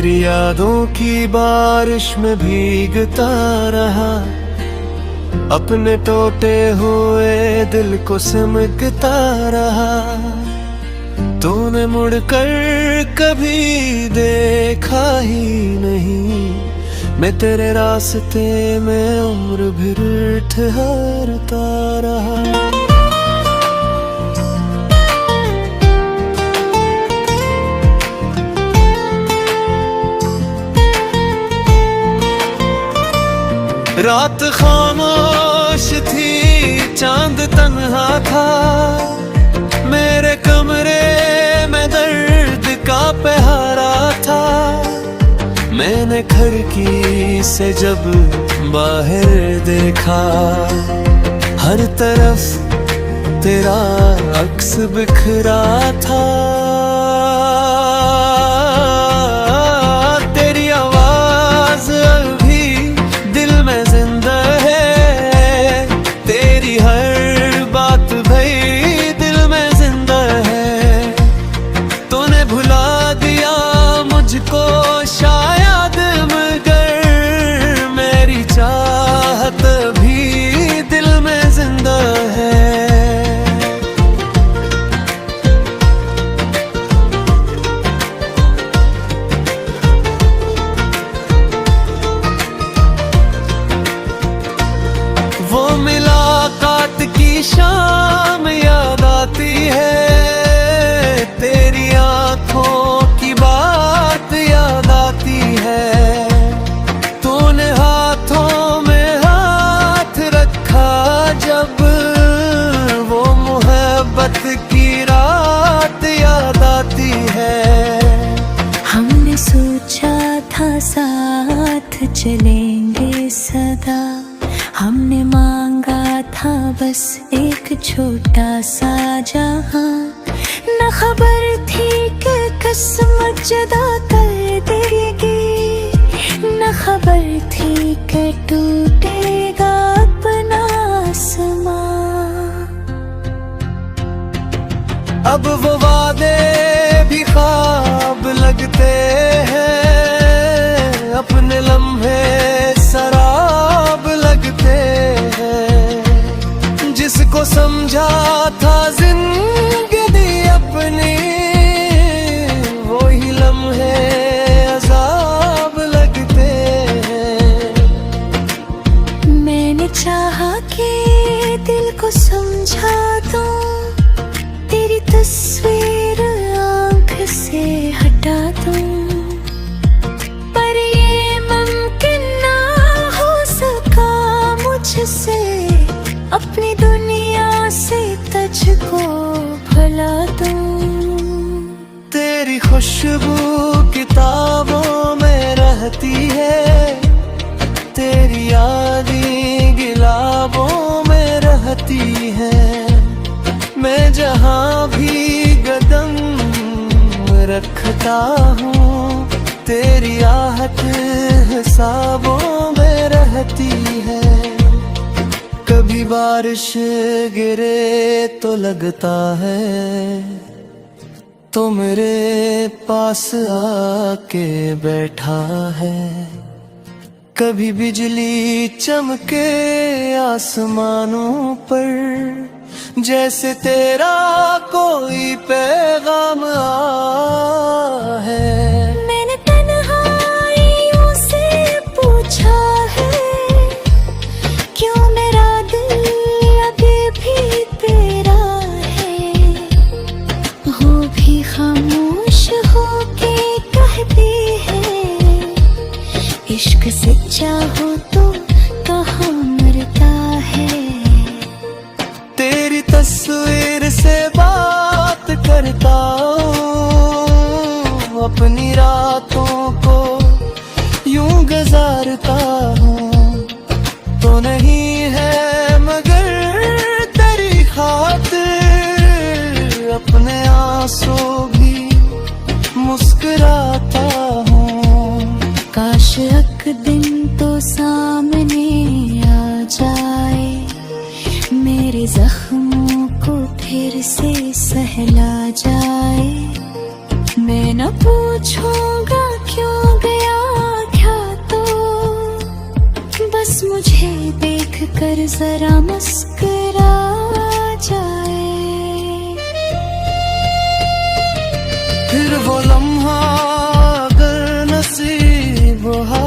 तेरी यादों की बारिश में भीगता रहा, अपने टूटे हुए दिल को सिमटता रहा। तूने मुड़कर कभी देखा ही नहीं, मैं तेरे रास्ते में उम्र भर ठहरता रहा। रात खामोश थी, चांद तन्हा था, मेरे कमरे में दर्द का पहरा था। मैंने खिड़की से जब बाहर देखा, हर तरफ तेरा अक्स बिखरा था। तेरी आवाज अभी दिल में जिंदा है, तेरी हर बात भाई दिल में जिंदा है। तूने भुला दिया मुझको शायद, मगर मेरी चाहत भी दिल में जिंदा है। वो मुलाकात की शाम याद आती है, तेरी आंखों की बात याद आती है। तूने हाथों में हाथ रखा जब, वो मोहब्बत की रात याद आती है। हमने सोचा था साथ चलेंगे सदा, हमने मांगा था बस एक छोटा सा जहां। न खबर थी कि किस्मत जुदा कर देगी, न खबर थी कि टूटेगा अपना आसमां। अब वो वादे भी ख्वाब लगते हैं, अपने लम्हे शराब लगते हैं। जिसको समझा था जिंदगी अपनी, वही लम्हे अजाब लगते हैं। मैंने चाहा कि दिल को समझा दूं, तेरी तस्वीर आंख से हटा दूं, पर ये मुमकिन ना हो सका मुझसे। अपनी दुनिया से तुझको भुला दूं। तेरी खुशबू किताबों में रहती है, तेरी यादें गिलाबों में रहती है। मैं जहाँ भी कदम रखता हूँ, तेरी आहट हिसाबों में रहती है। कभी बारिश गिरे तो लगता है तो मेरे पास आके बैठा है। कभी बिजली चमके आसमानों पर, जैसे तेरा कोई पैगाम आ है। मैंने तन्हाइयों से पूछा है, क्यों मेरा दिल अभी भी तेरा है। वो भी खामोश होके कहती है, इश्क सच्चा हो तो कहाँ मरता है। तेरी तस्वीर से बात करता हूँ, अपनी रातों को यूं गुजारता हूँ। तो नहीं है मगर तेरी खातिर, अपने आंसू भी मुस्कुराता हूँ। काश एक दिन तो सामने आ जाए, मेरे जख्मों को फिर से सहला जाए। मैं न पूछूंगा क्यों कर जरा मुस्कुरा जाए। फिर वो लम्हा अगर नसीब हा,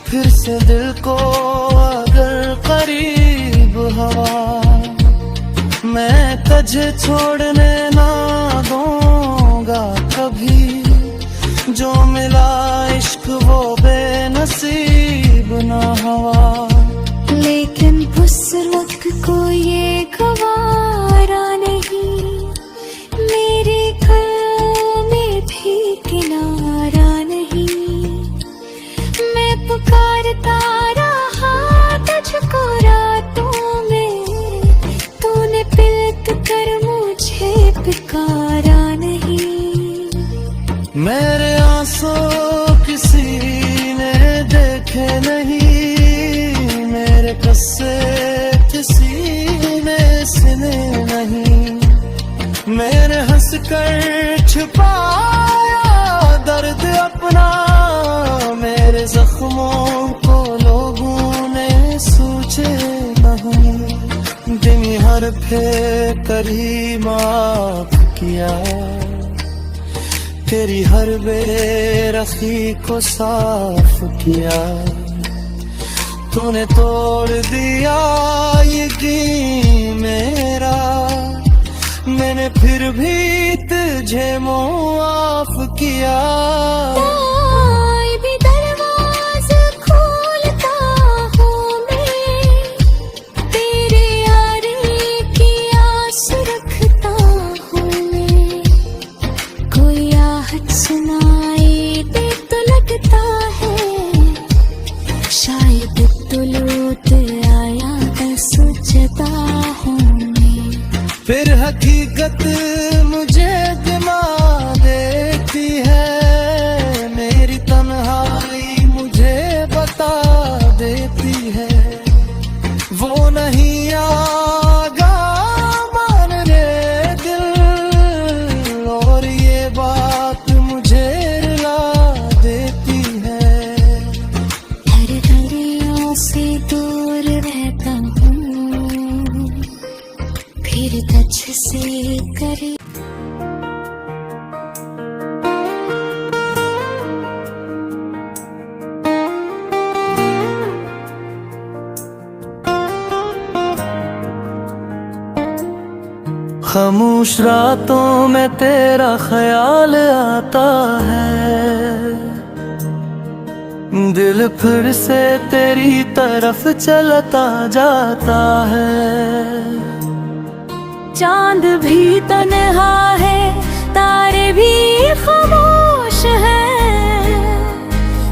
फिर से दिल को अगर करीब हवा, मैं तुझे छोड़ने ना दूंगा कभी। जो मिला इश्क वो बेनसीब ना हवा। लेकिन उस वक्त को ये गवारा नहीं, मेरे गल में भी किनारा नहीं। मैं पुकारता रहा तुझको रातों में, तूने पिलक कर मुझे पुकारा नहीं। मेरे आंसू किसी ने देखे नहीं, मेरे कस्से किसी ने सुने नहीं। मेरे हंस कर छुपाया दर्द अपना, मेरे जख्मों को लोगों ने सोचे नहीं। दिन हर फेर कर ही माफ किया, तेरी हर बेरखी को साफ किया। तूने तोड़ दिया यकीन मेरा, मैंने फिर भी तुझे माफ किया। कोई भी दरवाज़ा खोलता हूँ मैं, तेरे यारी की आस रखता हूँ मैं। कोई आहट सुनाई दे तो लगता है, शायद तो लौट आया सोचता हूँ मैं। फिर हकीकत मुझे दिमा देती है, मेरी तन्हाई मुझे बता देती है। वो नहीं आगा मानने दिल, और ये बात मुझे रुला देती है। हर घड़ियों से दूर रहता हूँ, फिर तुझसे करीब। खामोश रातों में तेरा ख्याल आता है, दिल फिर से तेरी तरफ चलता जाता है। चांद भी तन्हा है, तारे भी खामोश हैं,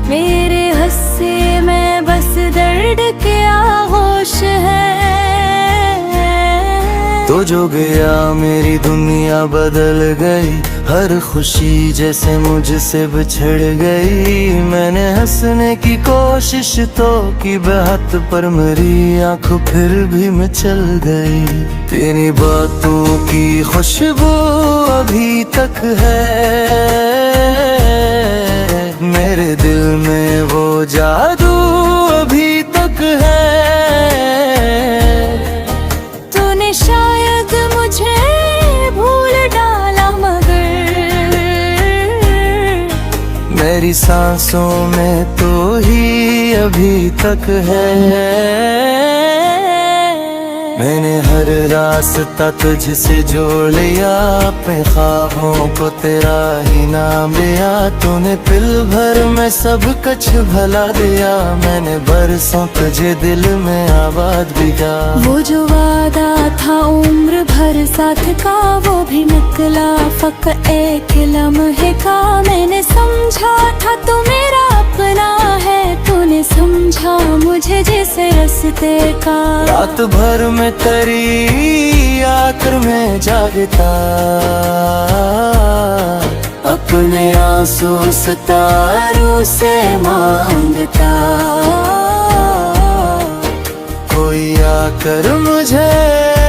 मेरे हस्से में बस दर्द के आगोश है। तो जो गया मेरी दुनिया बदल गई, हर खुशी जैसे मुझसे बिछड़ गई। मैंने हंसने की कोशिश तो की बहुत, पर मेरी आंखों फिर भी मचल गई। तेरी बातों की खुशबू अभी तक है, मेरे दिल में वो जादू अभी तक है। तूने शायद मुझे भूल डाला, मगर मेरी सांसों में तो ही अभी तक है। मैंने हर रास्ता तुझसे जोड़ लिया, अपने ख्वाबों को तेरा ही नाम लिया। तूने पल भर में सब कुछ भला दिया, मैंने बरसों तुझे दिल में आबाद किया। वो जो वादा था उम्र भर साथ का, वो भी निकला फकत एक लम्हे का। मैंने समझा था तू मेरा अपना है, तूने समझा मुझे जिस रास्ते का। रात भर में तेरी आकर मैं जागता, अपने आंसू सितारों से मांगता। कोई आकर मुझे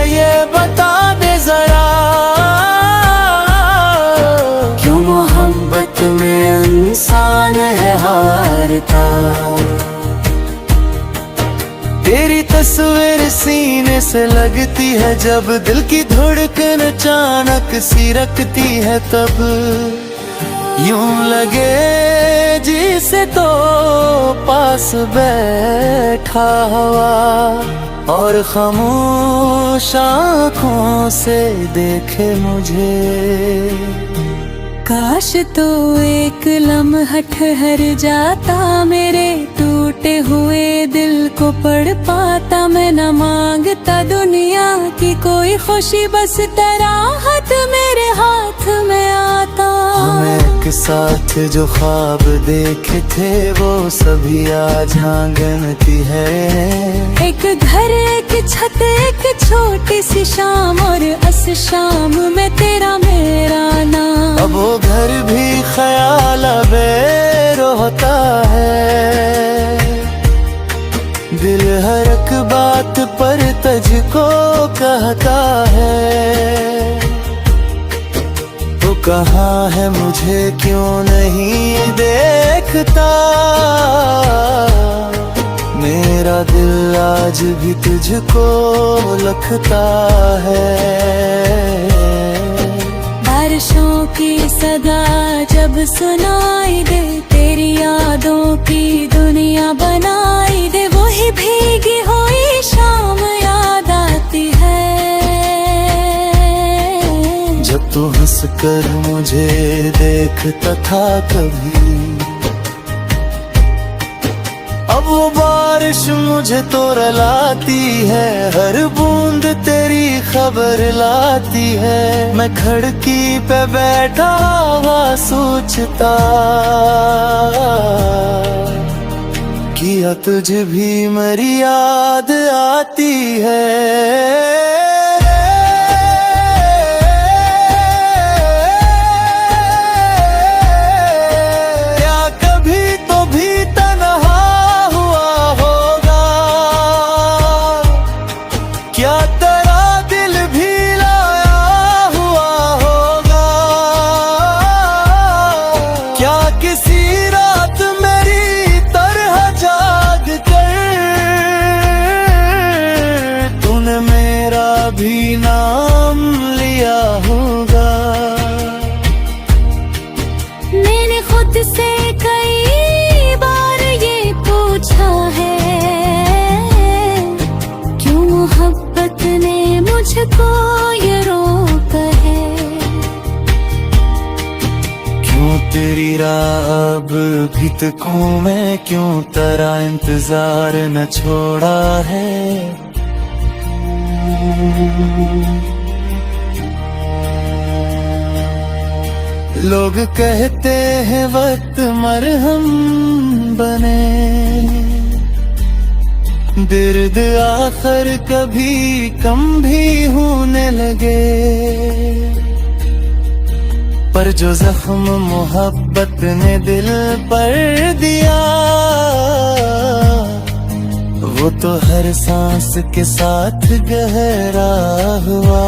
ये बता दे जरा, क्यों मोहब्बत में इंसान है हारता। तस्वीर सीने से लगती है जब दिल की धड़कन अचानक सी रखती है, तब यूं लगे जिसे तो पास बैठा हुआ और खामोश आँखों से देखे मुझे। काश तो एक लम्हा ठहर जाता, मेरे टूटे हुए दिल को पढ़ पाता। मैं न मांगता दुनिया की कोई खुशी, बस तेरा हाथ मेरे हाथ में आता। हम एक साथ जो ख्वाब देखे थे वो सभी आज आंगन की है। एक घर एक छत एक छोटी सी शाम, और इस शाम में तेरा मेरा नाम। अब वो घर भी ख्याल में रोता है, दिल हर एक बात पर तुझको कहता है। तो कहाँ है मुझे क्यों नहीं देखता, मेरा दिल आज भी तुझको लखता है। बारिशों की सदा जब सुनाई दे, तेरी यादों की दुनिया बनाई दे। वही भीगी हुई शाम याद आती है जब तू हंस कर मुझे देखता था कभी। अब वो बारिश मुझे तो रुलाती है, हर बूंद तेरी खबर लाती है। मैं खिड़की पे बैठा हुआ सोचता, किया तुझे भी मेरी याद आती है। क्या तेरा दिल भी लाया हुआ होगा, क्या किसी रात मेरी तरह जाग कर तूने मेरा भी नाम लिया होगा। मैंने खुद से कई बार ये पूछा है, क्यों मोहब्बत ने मुझको ये रोका है। क्यों तेरी राह अब भी तकूं मैं, क्यों तेरा इंतजार न छोड़ा है। लोग कहते हैं वक्त मरहम बने, दर्द आखिर कभी कम भी होने लगे। पर जो जख्म मोहब्बत ने दिल पर दिया, वो तो हर सांस के साथ गहरा हुआ।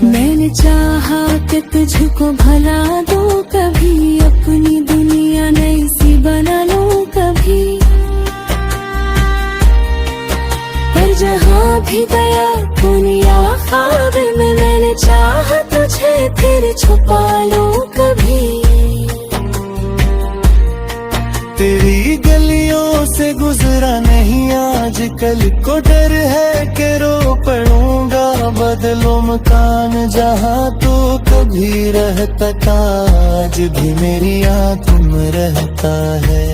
मैंने चाहा कि तुझको भला दूं कभी, अपनी दुनिया नई सी बना लूं कभी। पर जहाँ भी गया दुनिया ख्वाब में, मैंने चाहा तुझे फिर छुपा लूं कभी। तेरी गलियों से गुजरा नहीं आज कल को, डर है कि रो पड़ूंगा। बदलो मकान जहाँ तो कभी रहता था, आज भी मेरी आंखों में रहता है।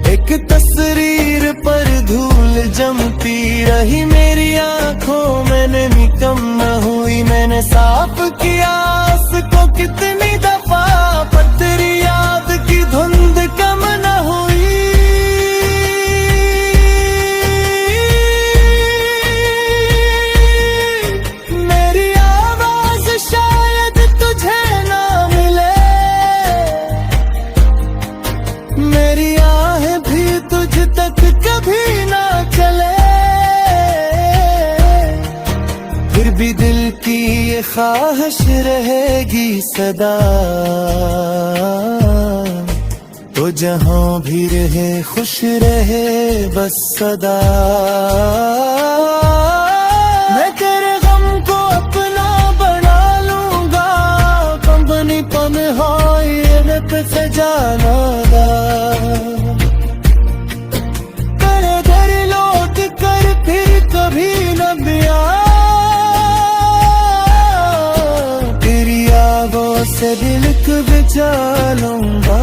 एक तस्वीर पर धूल जमती रही मेरी आंखों में, नमी कम न हुई। मैंने साफ किया उसको कितनी दफा, पर तेरी याद की धुंध कम न हुई। मेरी आवाज शायद तुझे ना मिले, मेरी आहें भी तुझ तक कभी ना चले। फिर भी दिल की ये ख्वाहिश रहेगी सदा, तो जहां भी रहे खुश रहे बस सदा। मैं तेरे गम को अपना बना लूंगा, कंपनी पन हाय पे सजाना दा। तेरे घर लौट कर फिर कभी न बिया, तेरी आवाज़ से दिल को बचा लूंगा।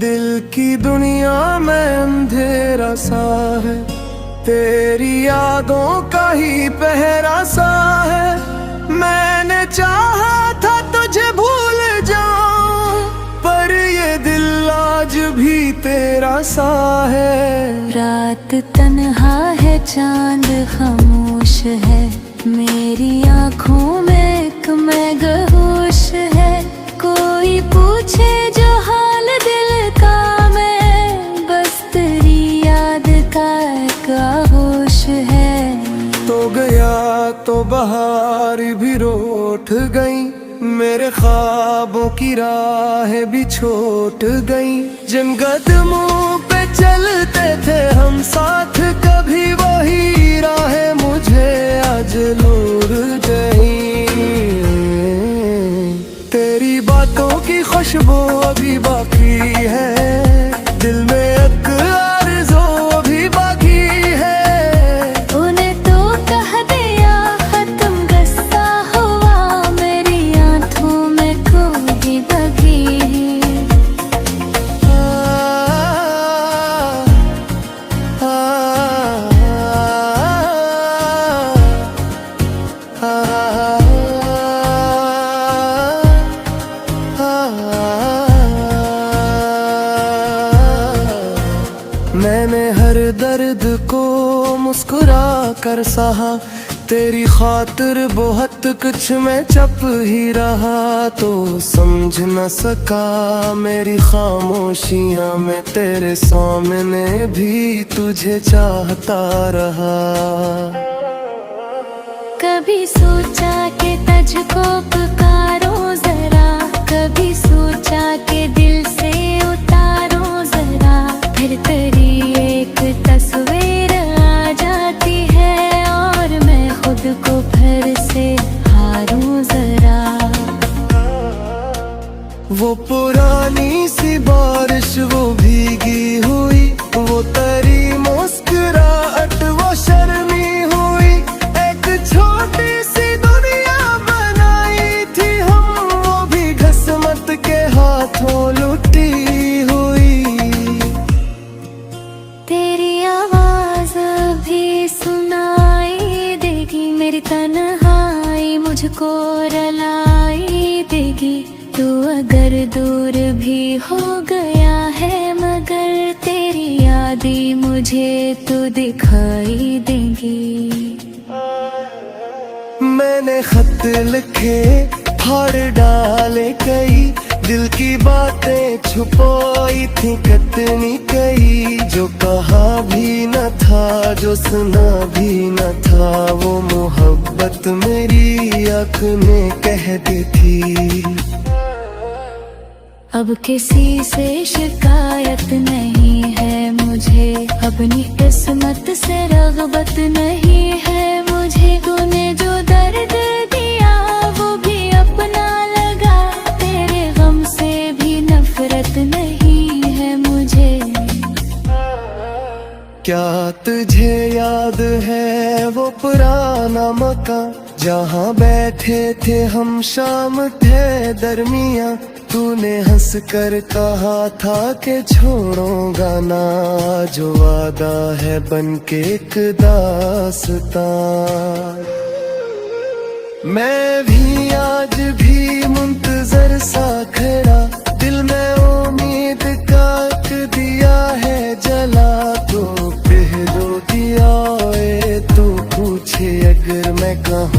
दिल की दुनिया में अंधेरा सा है, तेरी यादों का ही पहरा सा है। मैंने चाहा था तुझे भूल जाऊं, पर ये दिल आज भी तेरा सा है। रात तन्हा है चांद खामोश है, मेरी आँखों में एक मगहोश है। कोई पूछे जो हाल दिल का, मैं बस तेरी याद का एक आगोश है। तो गया तो बहार भी रोठ गई, मेरे ख्वाबों की राहें भी छोट गई। जिन कदमों पे चलते थे हम साथ, कभी वही राहें मुझे आज लूट गई। तेरी बातों की खुशबू अभी बाकी है, दिल में एक आरज़ू अभी बाकी है। उन्हें तो कह दिया खत्म गस्सा हुआ, मेरी आँखों में कोई बगी। मैंने हर दर्द को मुस्कुरा कर सहा, तेरी खातिर बहुत कुछ मैं चप ही रहा। तो समझ न सका मेरी खामोशियां, मैं तेरे सामने भी तुझे चाहता रहा। कभी सोचा कि तुझको पुकारो जरा, कभी सोचा कि दिल से उतारो जरा। फिर तेरी एक तस्वीर आ जाती है, और मैं खुद को फिर से हारूं जरा। वो पुरानी सी बारिश वो भीगी हुई, वो तेरी मुस्कुराहट वो शर्मी हुई। एक छोटी सी दुनिया बनाई थी हम, वो भी किस्मत के हाथों लुटी हुई। तेरी आवाज भी सुनाई देगी, मेरी तन्हाई मुझको रुलाई देगी। तू अगर दूर भी हो गया है, मगर तेरी यादें मुझे तो दिखाई देंगी। मैंने खत लिखे फाड़ डाले कई, दिल की बातें छुपाई थी कितनी कई। जो कहा भी न था, जो सुना भी न था, वो मोहब्बत मेरी आँख ने कह दी थी। अब किसी से शिकायत नहीं है मुझे, अपनी किस्मत से रग़बत नहीं है मुझे। तूने जो दर्द दिया वो भी अपना लगा, तेरे गम से भी नफरत नहीं है मुझे। क्या तुझे याद है वो पुराना मकान, जहाँ बैठे थे हम शाम थे दरमिया। तूने हंस कर कहा था कि छोड़ूंगा ना, जो वादा है बन के एक दास्तां। मैं भी आज भी मुंतजर सा खड़ा, दिल में उम्मीद का एक दिया है जला। तो पहलो दिया तो पूछे अगर मैं कहूँ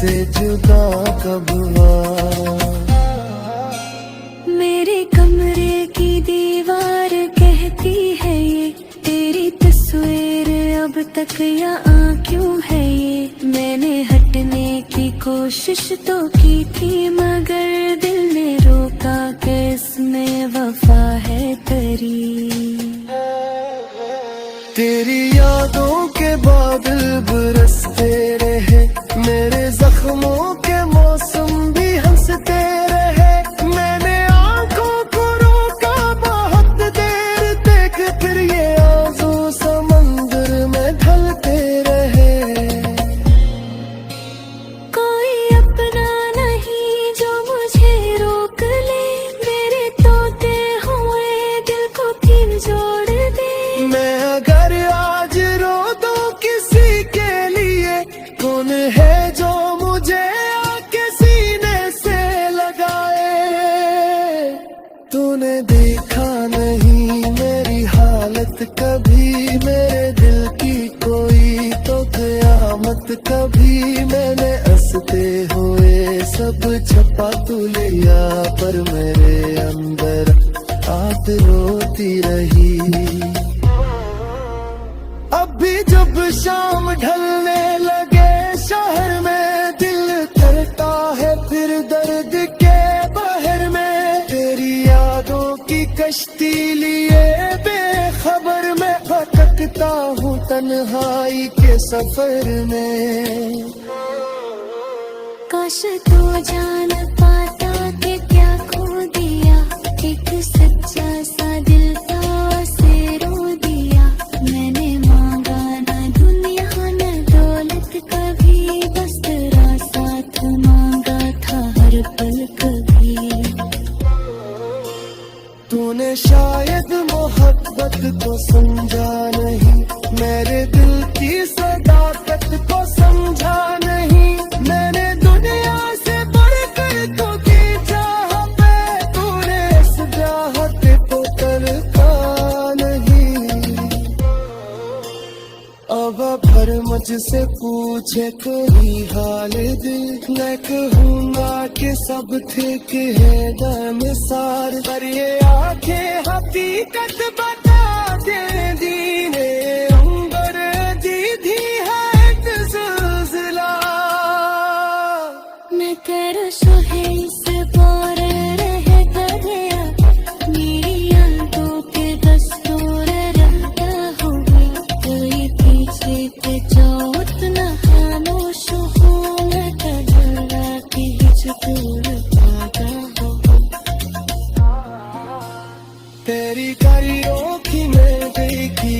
से जुदा कब हुआ। मेरे कमरे की दीवार कहती है ये तेरी तस्वीर अब तक यहाँ क्यों है ये। मैंने हटने की कोशिश तो की थी मगर दिल ने रोका कि इसमें वफा है तेरी। तेरी यादों के बादल बरसते रहे, मेरे जख्मों के मौसम भी हंसते रहे। मैंने आंखों को रोका बहुत देर तक, फिर ये आंसू समंदर में ढलते रहे। कोई अपना नहीं जो मुझे रोक ले, मेरे तोते हुए दिल को फिर जोड़ दे। मैं अगर आज रो दूं किसी के लिए, कौन है जो मुझे आके सीने से लगाए। तूने देखा नहीं मेरी हालत कभी, मेरे दिल की कोई तो कयामत कभी। मैंने हंसते हुए सब छपा तू लिया, पर मेरे अंदर आग रोती रही। अब भी जब शाम ढलने लगे शहर में, दिल करता है फिर दर्द के बहर में। तेरी यादों की कश्ती लिए बेखबर में भटकता हूँ तन्हाई के सफर में। काश तू जान पाता कि क्या खो दिया, एक सच्चा सा दिल था से रो दिया। मैंने मांगा ना दुनिया न दौलत कभी, बस तेरा साथ मांगा था हर पल कभी। तूने शायद मोहब्बत को समझा नहीं, मेरे दिल की सदाकत को समझा नहीं। मैंने दुनिया से बढ़कर तो की चाहत है, तूने इस चाहत को तरका नहीं। अब भर मुझसे पूछे कोई हाल दिल, मैं कहूँगा कि सब ठीक है दमसार। पर ये आंखें हकीकत बता दे दीने अंबर दीदी है ज़िलज़िला। मैं तेरा सुहेल से बोर रह गया, मेरी यादों के दस्तूर रहता हुआ। कोई पीछे के जो उतना खामोश हूँ, मैं कजरा की हिचकोर पाता हूँ। तेरी कारी आँखी में देखी